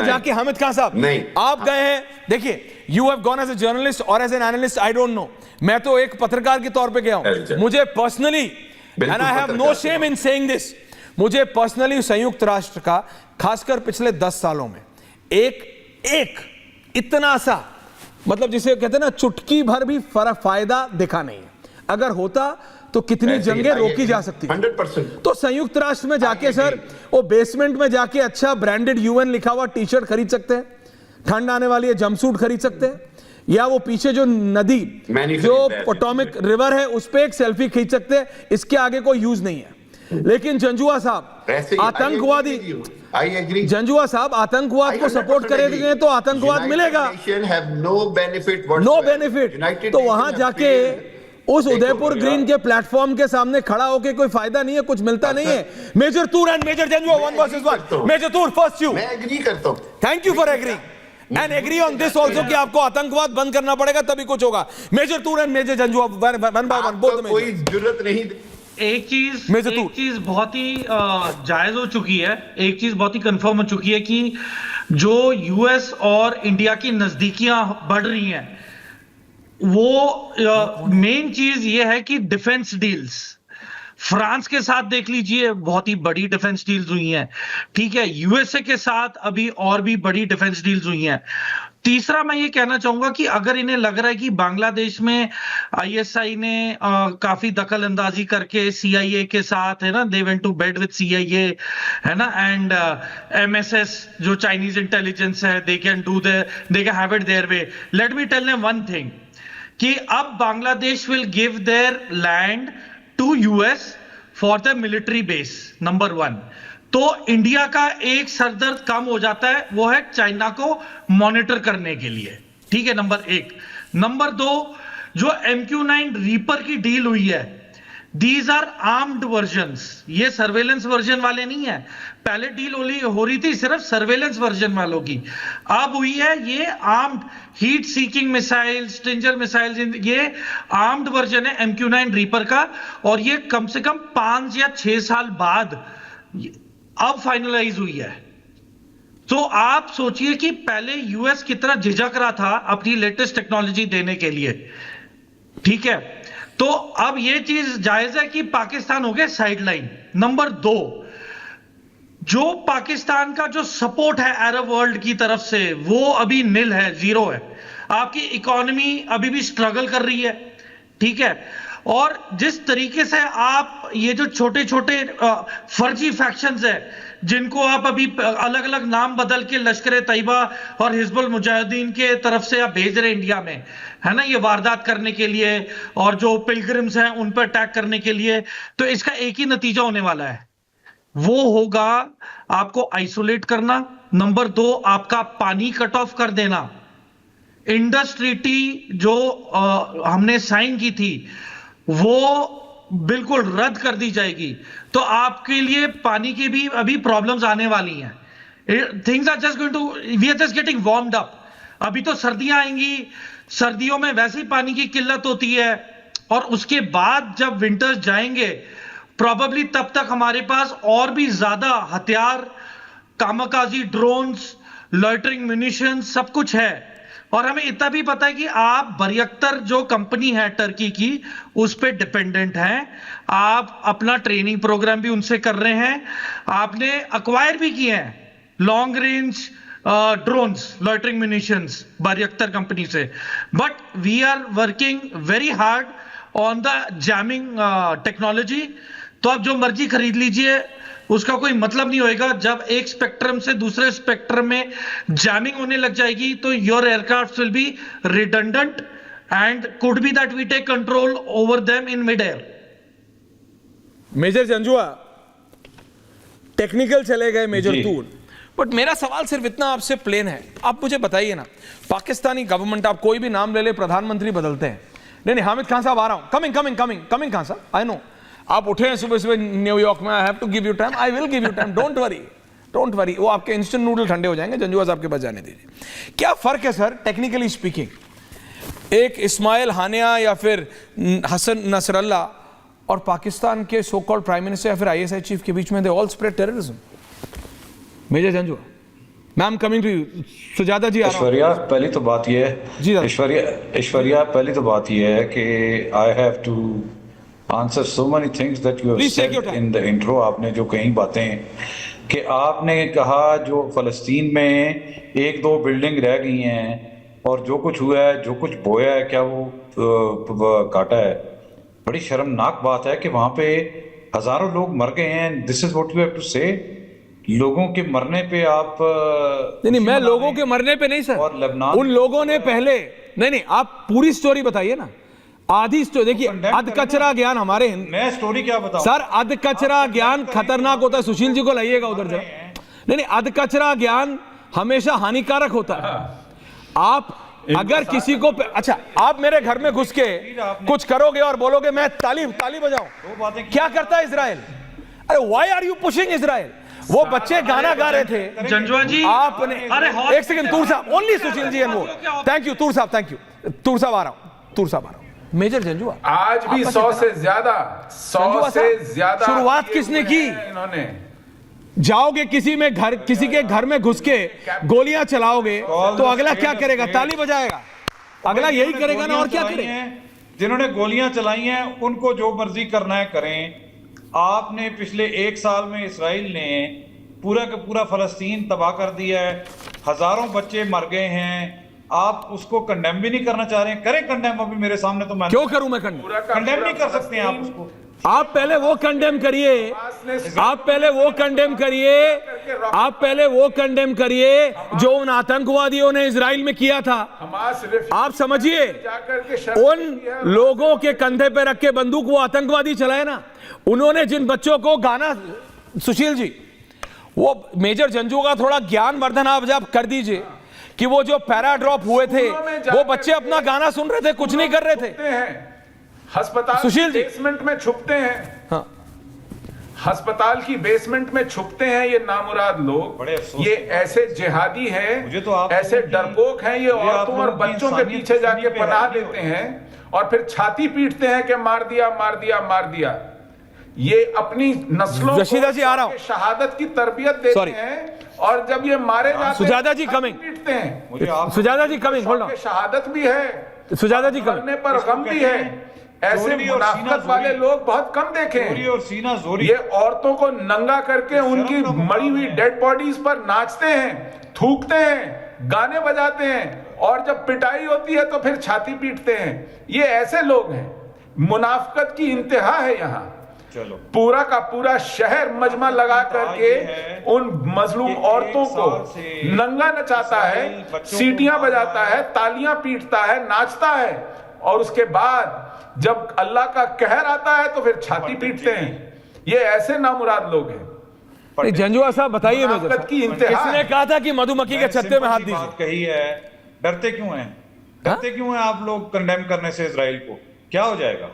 जाके हामिद खान साहब, नहीं, आप गए हैं, देखिए you have gone as a journalist और as an analyst, I don't know, मैं तो एक पत्रकार के तौर पे गया हूं, मुझे personally, and I have no shame in saying this, मुझे पर्सनली संयुक्त राष्ट्र का खासकर पिछले 10 सालों में एक इतना सा, मतलब जिसे कहते हैं ना चुटकी भर भी फायदा दिखा नहीं है। अगर होता तो कितनी जंगें रोकी जा सकती 100%। तो संयुक्त राष्ट्र में जाके सर वो बेसमेंट में जाके अच्छा ब्रांडेड यूएन लिखा हुआ टी शर्ट खरीद सकते हैं, ठंड आने वाली है जंपसूट खरीद सकते हैं, या वो पीछे जो नदी जो पोटोमिक रिवर है उस पे एक सेल्फी खींच सकते हैं, इसके आगे कोई यूज नहीं है। लेकिन जंजुआ साहब आतंकवादी, जंजुआ साहब आतंकवाद को सपोर्ट करेंगे तो आतंकवाद मिलेगा, नो बेनिफिट। तो वहां जाके उस उदयपुर ग्रीन के प्लेटफॉर्म के सामने खड़ा होके कोई फायदा नहीं है, कुछ मिलता नहीं है। Major Toor and major Janjua, 1 versus 1। Major Toor first you. मैं एग्री करता हूं। Thank you for agreeing and agree on this also कि आपको आतंकवाद बंद करना पड़ेगा तभी कुछ होगा। Major Toor and major Janjua, one by one, both में कोई जरूरत नहीं। एक चीज बहुत ही जायज हो चुकी है, एक चीज बहुत ही कंफर्म हो चुकी है कि जो यूएस और इंडिया की नजदीकियां बढ़ रही हैं, वो मेन चीज ये है कि डिफेंस डील्स, फ्रांस के साथ देख लीजिए बहुत ही बड़ी डिफेंस डील्स हुई हैं, ठीक है, यूएसए के साथ अभी और भी बड़ी डिफेंस डील्स हुई हैं। तीसरा मैं ये कहना चाहूंगा कि अगर इन्हें लग रहा है कि बांग्लादेश में आईएसआई ने काफी दखल अंदाजी करके सीआईए के साथ, है ना, they went to bed with CIA, है ना, एंड एमएसएस जो चाइनीज इंटेलिजेंस है, they can have it their way. Let me tell them one thing कि अब Bangladesh will give their land to US for the military base, number 1। तो India का एक सरदर्द कम हो जाता है, वो है चाइना को मॉनिटर करने के लिए, ठीक है, नंबर 1। नंबर 2, जो MQ-9 रीपर की डील हुई है, दीज आर आर्म्ड वर्जन्स, ये सर्वेलेंस वर्जन वाले नहीं है। पहले डील हो रही थी सिर्फ सर्वेलेंस वर्जन वालों की, अब हुई है ये armed heat seeking missile, stinger missile, ये आर्म्ड वर्जन है MQ-9 रीपर का, और ये कम से कम 5 या 6 साल बाद अब फाइनलाइज हुई है। तो आप सोचिए कि पहले यूएस कितना झिझक रहा था अपनी लेटेस्ट टेक्नोलॉजी देने के लिए, ठीक है। तो अब ये चीज जायज है कि पाकिस्तान हो गया साइडलाइन। नंबर 2, जो पाकिस्तान का जो सपोर्ट है अरब वर्ल्ड की तरफ से, वो अभी निल है, 0 है। आपकी इकोनॉमी अभी भी स्ट्रगल कर रही है, ठीक है। और जिस तरीके से आप ये जो छोटे छोटे फर्जी फैक्शंस है, जिनको आप अभी अलग अलग नाम बदल के लश्कर तैयबा और हिजबुल मुजाहिदीन के तरफ से आप भेज रहे हैं इंडिया में, है ना, ये वारदात करने के लिए और जो पिलग्रिम्स हैं उन पर अटैक करने के लिए, तो इसका एक ही नतीजा होने वाला है, वो होगा आपको आइसोलेट करना। नंबर 2, आपका पानी कट ऑफ कर देना। इंडस ट्रीटी जो हमने साइन की थी वो बिल्कुल रद्द कर दी जाएगी, तो आपके लिए पानी की भी अभी प्रॉब्लम्स आने वाली हैं। Things are just going to, we are just getting warmed up. अभी तो सर्दियां आएंगी, सर्दियों में वैसे ही पानी की किल्लत होती है, और उसके बाद जब विंटर्स जाएंगे प्रॉबेबली तब तक हमारे पास और भी ज्यादा हथियार, कामाकाजी ड्रोन्स, लॉइटरिंग म्यूनिशंस सब कुछ है। और हमें इतना भी पता है कि आप बरियक्तर जो कंपनी है टर्की की, उस पे डिपेंडेंट हैं, आप अपना ट्रेनिंग प्रोग्राम भी उनसे कर रहे हैं, आपने अक्वायर भी किए हैं long range drones, loitering munitions Bayraktar company से। But we are working very hard on the jamming technology. तो आप जो मर्जी खरीद लीजिए, उसका कोई मतलब नहीं होएगा। जब एक स्पेक्ट्रम से दूसरे स्पेक्ट्रम में जैमिंग होने लग जाएगी तो your aircraft will be redundant and could be that we take control over them in mid air. Major Janjua technical चले गए, मेजर तूर, बट मेरा सवाल सिर्फ इतना आपसे प्लेन है, आप मुझे बताइए ना, पाकिस्तानी गवर्नमेंट, आप कोई भी नाम ले ले, प्रधानमंत्री बदलते हैं। नहीं, हामिद खान साहब आ रहा हूं, कमिंग खान साहब, आई नो आप उठे हैं सुबह सुबह न्यूयॉर्क में, I have to give you time, I will give you time, don't worry, वो आपके इंस्टेंट नूडल ठंडे हो जाएंगे, जंजुआ साहब के पास जाने दीजिए। क्या फर्क है सर टेक्निकली स्पीकिंग, एक इस्माइल हानिया या फिर हसन नसरल्ला और पाकिस्तान के सो कॉल्ड प्राइम मिनिस्टर या फिर आईएसआई चीफ के बीच में? They all spread terrorism. Major Janjua, ma'am coming to you, Sujata ji आ रहा हूं। ऐश्वर्या, पहली तो बात यह जी है, सर। ऐश्वर्या पहली तो बात यह है कि I have to answer so many things that you have Please take said your time. In the intro. आपने जो कई बातें कि आपने कहा जो फलस्तीन में एक दो बिल्डिंग रह गई हैं और जो कुछ हुआ है, जो कुछ बोया है, क्या वो काटा है। बड़ी शर्मनाक बात है कि वहां पे हजारों लोग मर गए हैं। This is what you have to say. लोगों के मरने पे आप नहीं, मैं लोगों के मरने पे नहीं सर, और लेबनान उन लोगों ने पहले नहीं, आप पूरी स्टोरी बताइए ना। आधी स्टोरी देखिए, अध कचरा ज्ञान हमारे मैं स्टोरी क्या बताऊं सर, अध कचरा ज्ञान खतरनाक होता है। सुशील जी को लाइएगा उधर जरा। नहीं, अध कचरा ज्ञान हमेशा हानिकारक होता है। आप अगर किसी को अच्छा, आप मेरे घर में घुस के कुछ करोगे और बोलोगे मैं ताली बजाऊं, क्या करता है इजराइल? अरे why are you pushing Israel? वो बच्चे गाना गा रहे थे, जंजुआ जी आपने अरे एक सेकंड, तूर साहब, ओनली सुशील जी एंड वो, थैंक यू तूर साहब, थैंक यू तूर साहब, आ रहा हूं। मेजर जंजुआ, आज भी 100 से ज्यादा, 100 से ज्यादा शुरुआत किसने की? इन्होंने। जाओगे किसी के घर में घुस के गोलियां चलाओगे तो अगला क्या करेगा? ताली बजाएगा। अगला यही करेगा ना, और क्या करेगा? जिन्होंने गोलियां चलाई हैं उनको जो मर्जी करना है करें। आपने पिछले एक साल में इसराइल ने पूरा का पूरा फलस्तीन तबाह कर दिया है, हजारों बच्चे मर गए हैं। आप उसको कंडेम भी नहीं करना चाह रहे हैं। करें कंडेम अभी मेरे सामने, तो मैं क्यों करूं मैं कंडेम नहीं कर सकते हैं आप उसको। आप पहले वो कंडेम करिए, आप पहले वो कंडेम करिए जो उन आतंकवादियों ने इजराइल में किया था। आप समझिए, उन लोगों के कंधे पे रख के बंदूक वो आतंकवादी चलाए ना, उन्होंने जिन बच्चों को गाना, सुशील जी वो मेजर जंजू का थोड़ा ज्ञानवर्धन आप कर दीजिए कि वो जो पैराड्रॉप हुए थे वो बच्चे अपना गाना सुन रहे थे, कुछ नहीं कर रहे थे। अस्पताल सुशील जी, बेसमेंट में छुपते हैं। हाँ, अस्पताल की बेसमेंट में छुपते हैं ये नामुराद लोग। ये ऐसे जिहादी हैं, तो ऐसे डरपोक हैं। ये औरतों और बच्चों के पीछे जाके पनाह देते हैं और फिर छाती पीटते हैं कि मार दिया मार दिया मार दिया। ये अपनी नस्लों रशीदा जी आ रहा हूं, शहादत की तरबियत देते हैं और जब ये मारे जाते हैं सुजाता जी कमिंग, पीटते हैं। सुजाता जी कमिंग, होल्ड ऑन, शहादत भी है, सुजाता जी मरने पर गम भी है। ऐसे मुनाफिकत वाले लोग बहुत कम देखे हैं। और सीना जोरी। ये औरतों को नंगा करके उनकी मरी हुई डेड बॉडीज पर नाचते हैं, थूकते हैं, गाने बजाते हैं और जब पिटाई होती है तो फिर छाती पीटते हैं। ये ऐसे लोग हैं। मुनाफिकत की इंतहा है यहाँ। चलो, पूरा का पूरा शहर मजमा लगा करके उन मजलूम औरतों को नंगा नचाता है, सीटियां बजाता है, तालियां पीटता है, नाचता है और उसके बाद जब अल्लाह का कहर आता है तो फिर छाती पीटते हैं। ये ऐसे नामुराद लोग हैं। जंजुआ साहब बताइए, किसने कहा था कि मधुमक्खी के छत्ते में हाथ दीजिए? कही है, डरते क्यों हैं? डरते क्यों हैं आप लोग कंडेम करने से इजराइल को? क्या हो जाएगा?